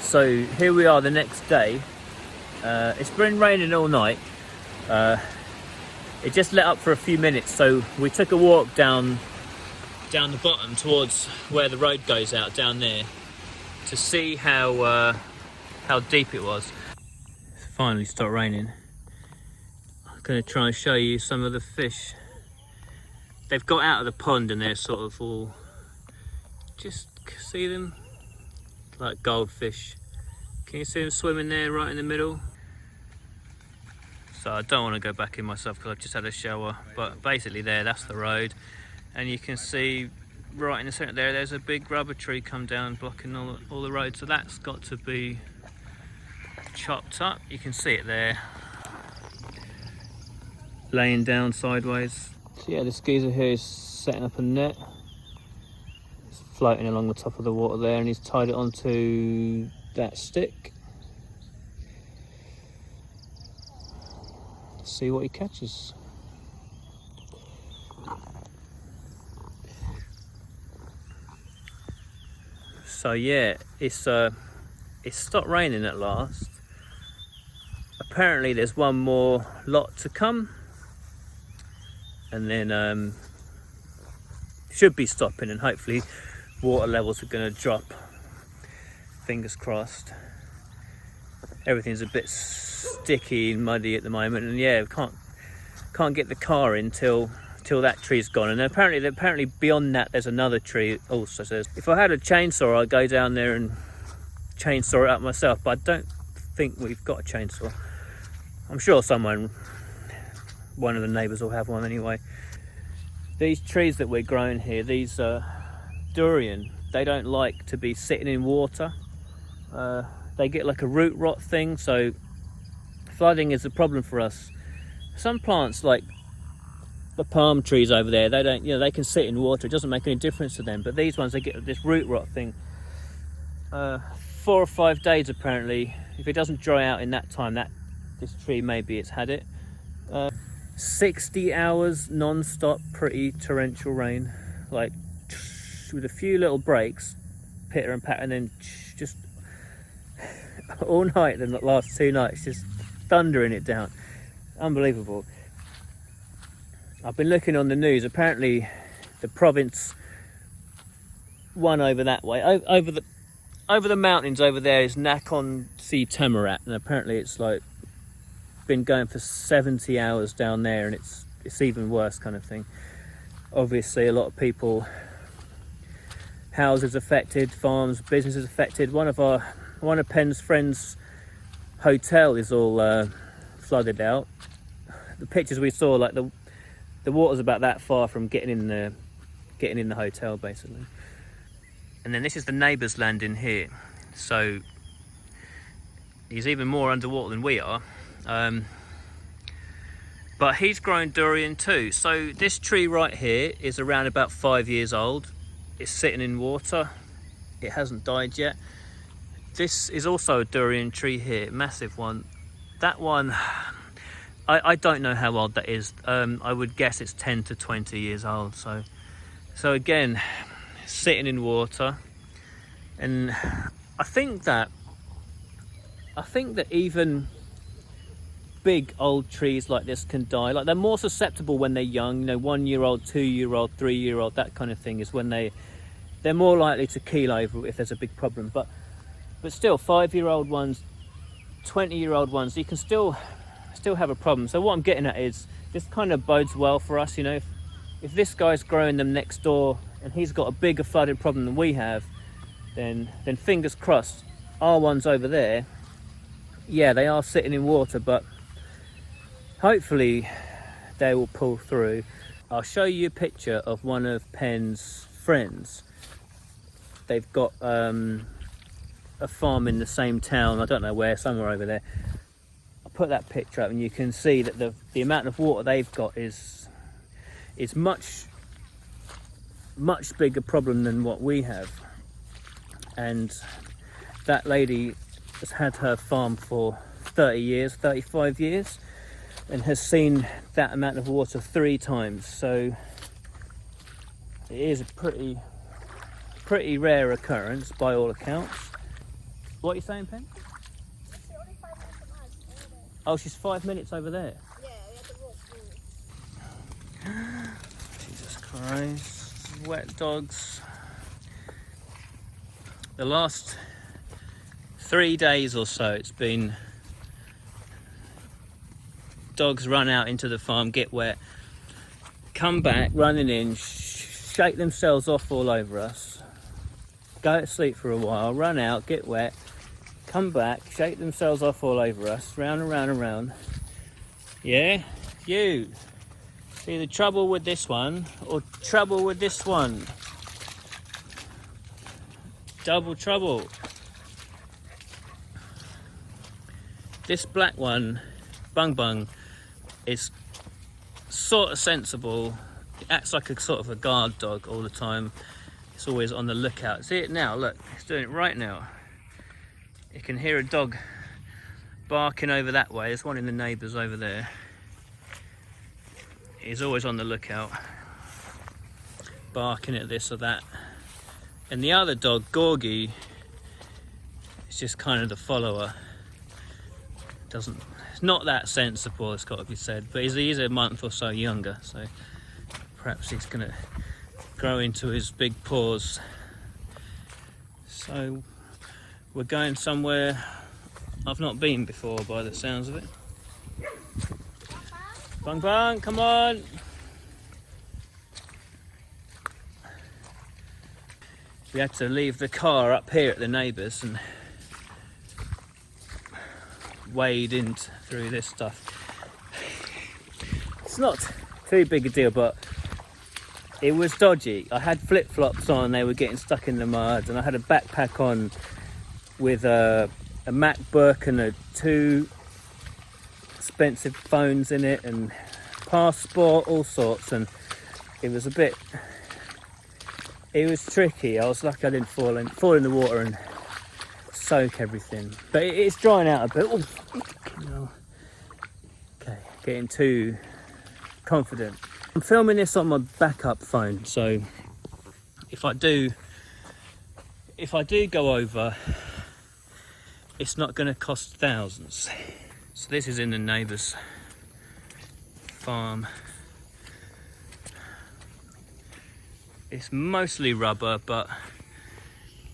So here we are the next day. It's been raining all night. It just let up for a few minutes, so we took a walk down the bottom towards where the road goes out down there to see how deep it was. It's finally stopped raining. I'm going to try and show you some of the fish. They've got out of the pond and they're sort of all, just see them, like goldfish. Can you see them swimming there right in the middle? So I don't want to go back in myself because I've just had a shower, but basically that's the road, and you can see right in the centre there's a big rubber tree come down blocking all the road, so that's got to be chopped up. You can see it there laying down sideways. So yeah, this geezer here is setting up a net. It's floating along the top of the water there, and he's tied it onto that stick. See what he catches. So yeah, it's stopped raining at last. Apparently there's one more lot to come, and then should be stopping, and hopefully water levels are going to drop. Fingers crossed. Everything's a bit sticky and muddy at the moment, and yeah, can't get the car in till that tree's gone. And apparently beyond that there's another tree also. So if I had a chainsaw, I'd go down there and chainsaw it up myself, but I don't think we've got a chainsaw. I'm sure one of the neighbours will have one anyway. These trees that we're growing here, these durian, they don't like to be sitting in water. They get like a root rot thing, so flooding is a problem for us. Some plants, like the palm trees over there, they don't, they can sit in water. It doesn't make any difference to them. But these ones, they get this root rot thing. 4 or 5 days apparently. If it doesn't dry out in that time, this tree, maybe it's had it. 60 hours non-stop, pretty torrential rain, like with a few little breaks, pitter and patter, and then just all night. The last 2 nights, just thundering it down. Unbelievable. I've been looking on the news. Apparently the province, one over that way, over the mountains over there, is Nakhon Si Thammarat, and apparently it's like been going for 70 hours down there, and it's even worse kind of thing. Obviously a lot of people, houses affected, farms, businesses affected. One of Penn's friends' hotel is all flooded out. The pictures we saw, like the water's about that far from getting in the hotel basically. And then this is the neighbour's land in here, so he's even more underwater than we are. But he's growing durian too. So this tree right here is around about 5 years old. It's sitting in water. It hasn't died yet. This is also a durian tree here, massive one. That one, I don't know how old that is. I would guess it's 10 to 20 years old. So again, sitting in water. And I think that even big old trees like this can die. Like, they're more susceptible when they're young, 1 year old, 2 year old, 3 year old, that kind of thing is when they're more likely to keel over if there's a big problem. But still, 5-year-old ones, 20-year-old ones, you can still have a problem. So what I'm getting at is, this kind of bodes well for us, if this guy's growing them next door and he's got a bigger flooding problem than we have, then fingers crossed, our ones over there, yeah, they are sitting in water, but hopefully they will pull through. I'll show you a picture of one of Penn's friends. They've got a farm in the same town, I don't know where, somewhere over there. I'll put that picture up and you can see that the amount of water they've got is much bigger problem than what we have. And that lady has had her farm for 30 years, 35 years, and has seen that amount of water 3 times. So it is a pretty rare occurrence by all accounts. What are you saying, Pen? It's only 5 minutes from us. Over there. Oh, she's 5 minutes over there. Yeah, we have to walk through. Jesus Christ. Wet dogs. The last 3 days or so, it's been dogs run out into the farm, get wet, come back running in, shake themselves off all over us, go to sleep for a while, run out, get wet, come back, shake themselves off all over us, round and round and round. Yeah, you see the trouble with this one or trouble with this one? Double trouble. This black one, Bungbung, is sort of sensible. It acts like a sort of a guard dog all the time. It's always on the lookout. See it now, look, it's doing it right now. You can hear a dog barking over that way. There's one in the neighbours over there. He's always on the lookout, barking at this or that. And the other dog, Gorgi, is just kind of the follower. It's not that sensible, it's got to be said, but he's a month or so younger, so perhaps he's going to grow into his big paws. So we're going somewhere I've not been before by the sounds of it. Bung bung, come on! We had to leave the car up here at the neighbours and wade in through this stuff. It's not too big a deal, but it was dodgy. I had flip-flops on, they were getting stuck in the mud, and I had a backpack on with a MacBook and 2 expensive phones in it and passport, all sorts, and it was tricky. I was lucky I didn't fall in the water and soak everything, but it's drying out a bit. Ooh. No. Okay, getting too confident. I'm filming this on my backup phone, so if I do go over, it's not going to cost thousands. So this is in the neighbour's farm. It's mostly rubber, but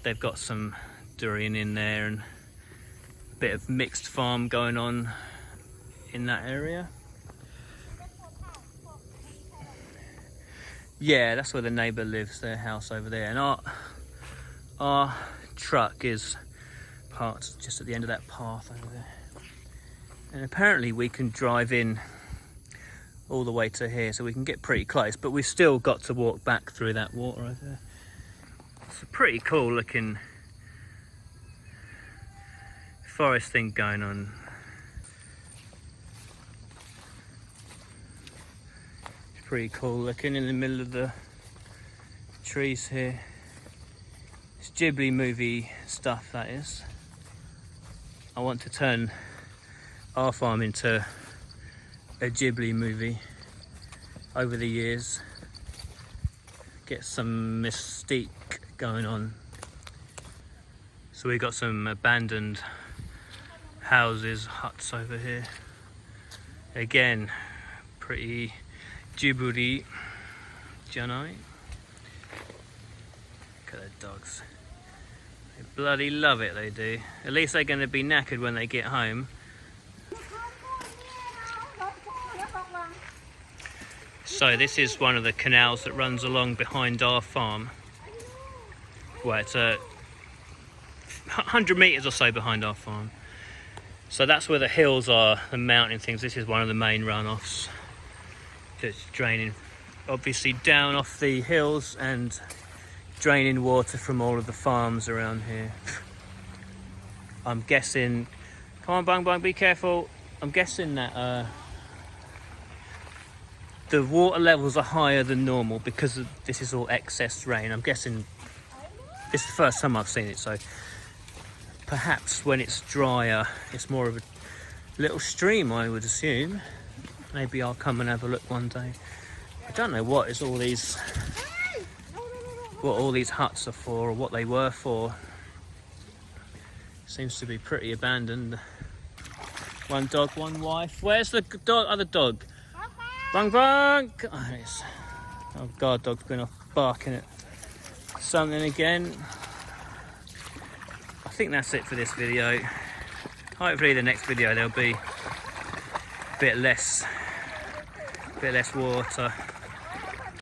they've got some durian in there and a bit of mixed farm going on in that area. Yeah, that's where the neighbour lives, their house over there, and our truck is parked just at the end of that path over there. And apparently we can drive in all the way to here, so we can get pretty close, but we've still got to walk back through that water over there. It's a pretty cool looking forest thing going on. It's pretty cool looking in the middle of the trees here. It's Ghibli movie stuff, that is. I want to turn our farm into a Ghibli movie over the years. Get some mystique going on. So we've got some abandoned houses, huts over here. Again, pretty Ghibli, Janai. Look at the dogs. They bloody love it, they do. At least they're going to be knackered when they get home. So this is one of the canals that runs along behind our farm. Well, it's 100 metres or so behind our farm. So that's where the hills are, the mountain things. This is one of the main runoffs that's draining, obviously, down off the hills and draining water from all of the farms around here. I'm guessing, come on Bung Bung, be careful. I'm guessing that the water levels are higher than normal because this is all excess rain. I'm guessing this is the first time I've seen it, so perhaps when it's drier, it's more of a little stream, I would assume. Maybe I'll come and have a look one day. I don't know what all these huts are for, or what they were for. Seems to be pretty abandoned. One dog, one wife. Where's the dog, other dog? Bungbung! Oh, guard dog's been off barking at something again. I think that's it for this video. Hopefully the next video there'll be a bit less water.